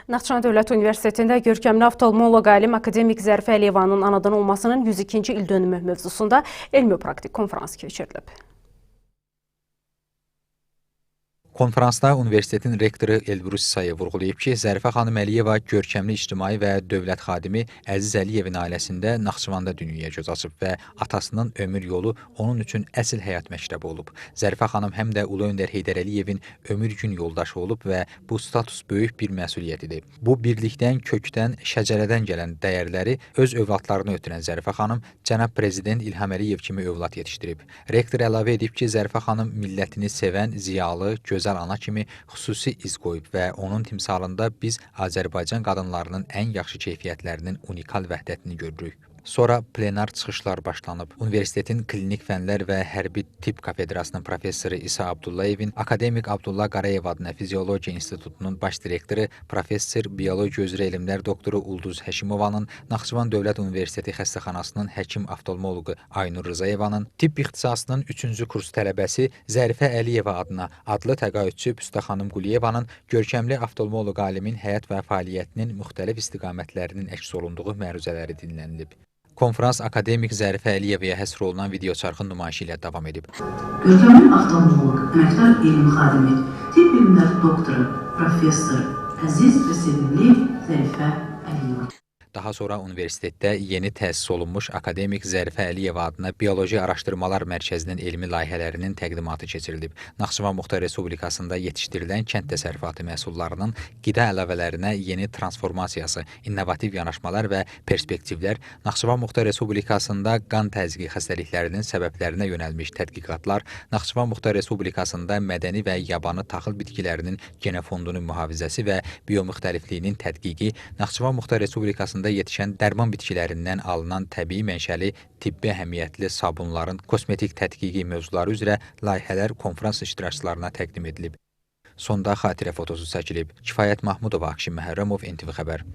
Naxçıvan Dövlət Universitetində görkəmli oftalmoloq alim akademik Zərifə Əliyevanın anadan olmasının 102-ci il dönümü mövzusunda elmi-praktik konfrans keçirilib. Konfransda universitetin rektoru Elbrus İsayev vurğulayıb ki, Zərifə xanım Əliyeva görkəmli ictimai və dövlət xadimi Əziz Əliyevin ailəsində Naxçıvanda dünyaya göz açıb və atasının ömür yolu onun üçün əsl həyat məktəbi olub. Zərifə xanım həm də Ulu Öndər Heydər Əliyevin ömür gün yoldaşı olub və bu status böyük bir məsuliyyətidir. Bu birlikdən, kökdən, şəcərədən gələn dəyərləri öz övladlarına ötürən Zərifə xanım cənab prezident İlham Əliyev kimi övlad yetişdirib. Rektor əlavə edib ki, Zərifə xanım millətini sevən, ziyalı, gözəl ana kimi xüsusi iz qoyub və onun timsalında biz Azərbaycan qadınlarının ən yaxşı keyfiyyətlərinin unikal vəhdətini görürük. Sonra plenar çıxışlar başlanıb. Universitetin Klinik Fənlər və Hərbi Tibb Kafedrasının professoru İsa Abdullayevin, akademik Abdullah Qarayev adına Fiziologiya İnstitutunun baş direktoru, professor biologiya üzrə elmlər doktoru Ulduz Həşimovanın, Naxçıvan Dövlət Universiteti xəstəxanasının həkim oftalmoloqu Aynur Rızayevanın, tibb ixtisasının 3-cü kurs tələbəsi Zərifə Əliyeva adına adlı təqaüdçü Püstə xanım Quliyevanın görkəmli oftalmoloq alimin həyat və fəaliyyətinin müxtəlif istiqamətlərinin əks olunduğu məruzələri dinlənilib. Konfrans akademik Zərifə Əliyevaya həsr olunan videoçarxın nümayişi ilə davam edib. Görkəmli oftalmoloq, əməkdar elm xadimi, tibb elmlər doktoru, professor, əziz və sevimli Zərifə Əliyeva. Daha sonra universitetdə yeni təsis olunmuş akademik Zərifə Əliyeva adına Bioloji Araşdırmalar Mərkəzinin elmi layihələrinin təqdimatı keçirilib. Naxçıvan Muxtar Respublikasında yetişdirilən kənd təsərrüfatı məhsullarının qida əlavələrinə yeni transformasiyası, innovativ yanaşmalar və perspektivlər, Naxçıvan Muxtar Respublikasında qan təzyiqi xəstəliklərinin səbəblərinə yönəlmiş tədqiqatlar, Naxçıvan Muxtar Respublikasında mədəni və yabanı taxıl bitkilərinin genofondunun mühafizəsi və biomüxtəlifliyinin tədqiqi, Naxçıvan Muxtar Respublikasında yetişən dərman bitkilərindən alınan təbii mənşəli tibbi əhəmiyyətli sabunların kosmetik tədqiqi mövzuları üzrə layihələr konfrans iştirakçılarına təqdim edilib. Sonda xatirə fotosu çəkilib. Kifayət Mahmudova, Akşin Məhərrəmov, NTV Xəbər.